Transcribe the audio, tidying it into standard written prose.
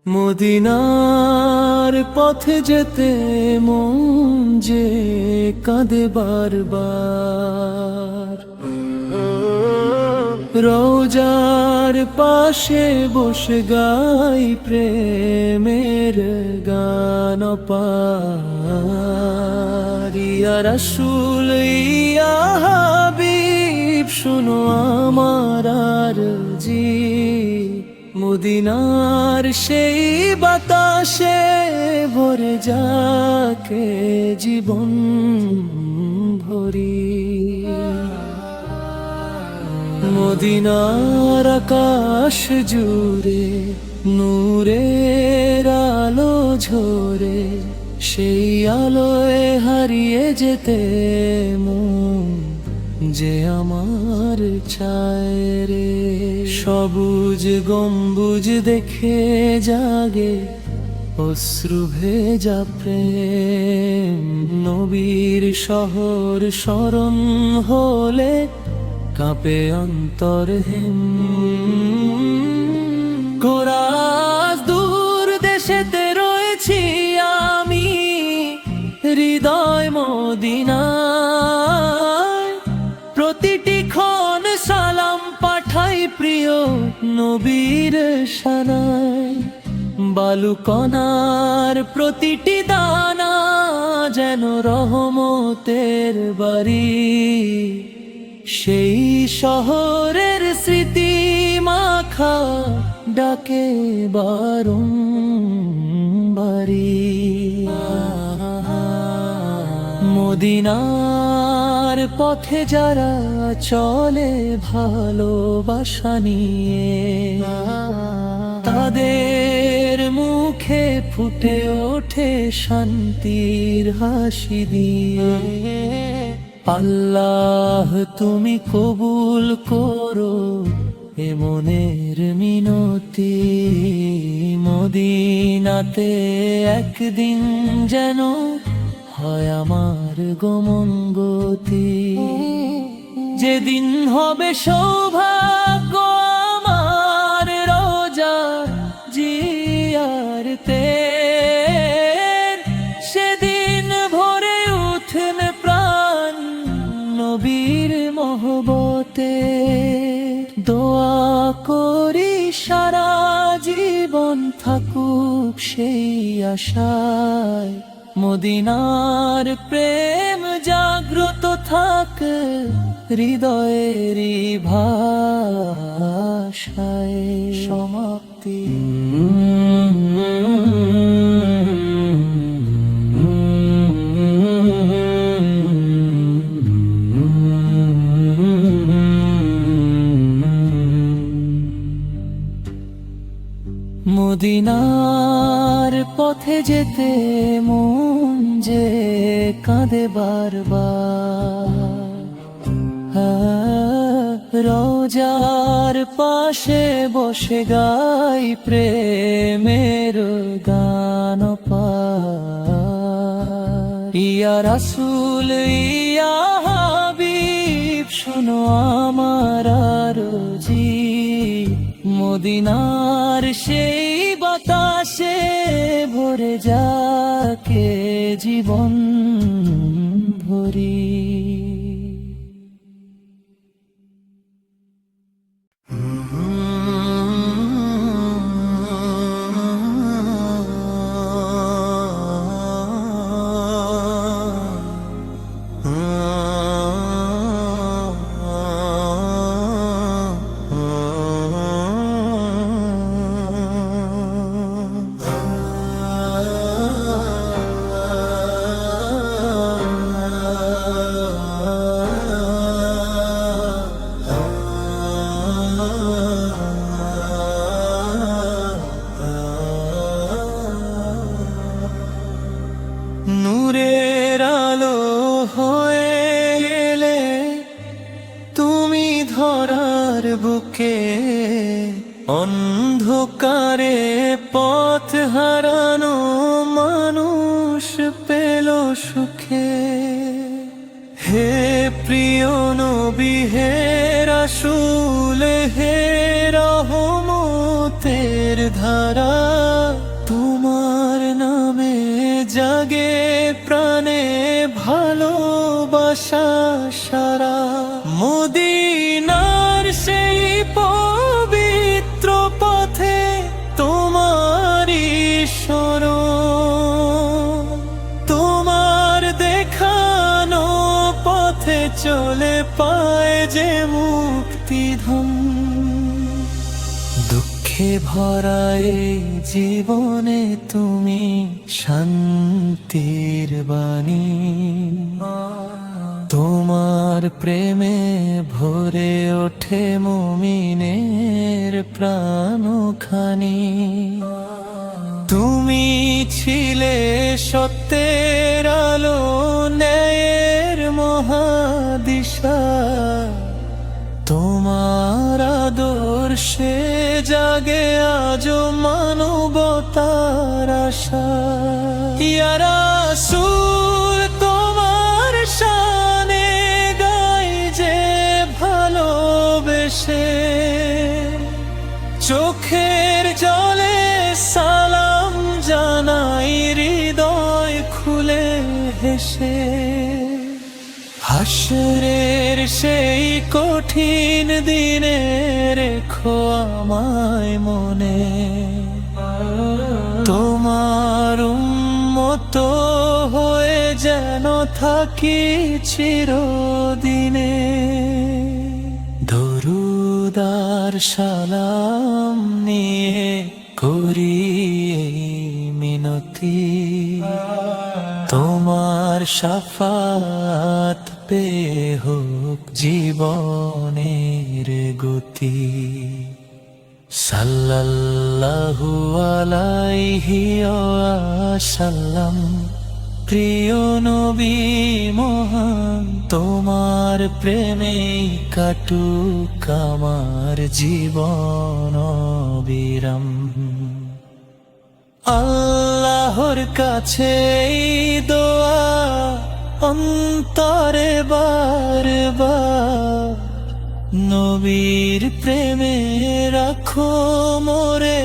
মদিনার পথে যেতে মন যে কাঁদে বারবার, রওজার পাশে বসে গাই প্রেমের গান পার। ইয়া রাসূল ইয়া হাবিব শুনো আমার আরজি, মদিনার সেই বাতাসে ভরে যাকে জীবন ভরি। মদিনার আকাশ জুড়ে নূরের আলো ঝরে, সেই আলোয় হারিয়ে যেতে মন যে আমার চায় রে। সবুজ গম্বুজ দেখে জাগে অশ্রু ভেজা প্রেম, নবীর শহর স্মরণ হলে কাঁপে অন্তর হেম। কোরাস দূর দেশেতে রয়েছি আমি, হৃদয় মদিনায় প্রতিটি ক্ষণ সালাম পাঠাই প্রিয় নবীর শানায়। বালুকণার প্রতিটি দানা যেন রহমতের বাড়ি, সেই শহরের স্মৃতি মাখা ডাকে বারংবারি। মদিনার পথে যারা চলে ভালোবাসা নিয়ে, তাদের মুখে ফুটে ওঠে শান্তির হাসি দিয়ে। আল্লাহ তুমি কবুল করো এ মনের মিনতি, মদিনাতে একদিন যেন হয় আমার গমনগতি। যেদিন হবে সৌভাগ্য আমার রোজা জিয়ারতে, সেদিন ভরে উঠেন প্রাণ নবীর মহব্বতে। দোয়া করি সারা জীবন থাকুক সেই আশায়, মদিনার প্রেম জাগ্রত থাক হৃদয়েরই ভাষায়। সমাপ্তি। মদিনার পথে যেতে মন যে কাঁদে বারবার, রওজার পাশে বসে গাই প্রেমের গান পার। ইয়া রাসূল ইয়া হাবিব শুনো আমার আরজি, মদিনার সেই বাতাসে ভরে যাকে জীবন ভরি। নূরের আলো হয়ে এলে তুমি ধরার বুকে, অন্ধকার তোমারে পথ হারানো মানুষ পেল সুখে। হে প্রিয় নবী, হে রাসূল, হে রহমতের ধারা, তোমার নামে জাগে প্রাণে ভালোবাসা সারা। মদিনার সেই পবিত্র পথে তোমারই শরণ, তোমার দেখানো পথে চলে পায় যে মুক্তিধন। দুঃখে ভরা এই জীবনে তুমি শান্তির বাণী, তোমার প্রেমে ভরে ওঠে মুমিনের প্রাণখানি। তুমি ছিলে সত্যের আলো, ন্যায়ের মহাদিশা, তোমার আদর্শে জাগে আজো মানবতার আশা। ইয়া রাসূল, তোমার শানে গাই যে ভালোবেসে, চোখের জলে সালাম জানাই হৃদয় খুলে হেসে। হাসরের সেই কঠিন দিনে রেখো আমায় মনে, তোমার উম্মত হয়ে যেন থাকি চিরদিনে। দরুদ আর সালাম নিয়ে করি এই মিনতি, তোমার শাফাত পেয়ে হোক জীবনের গতি। সাল্লাল্লাহু আলাইহি ওয়াসাল্লাম, প্রিয় নবী মহান, তোমার প্রেমে কাটুক আমার জীবন অবিরাম। আল্লাহর কাছে এই দোয়া অন্তরে বারবার, নবীর প্রেমে রাখো মোরে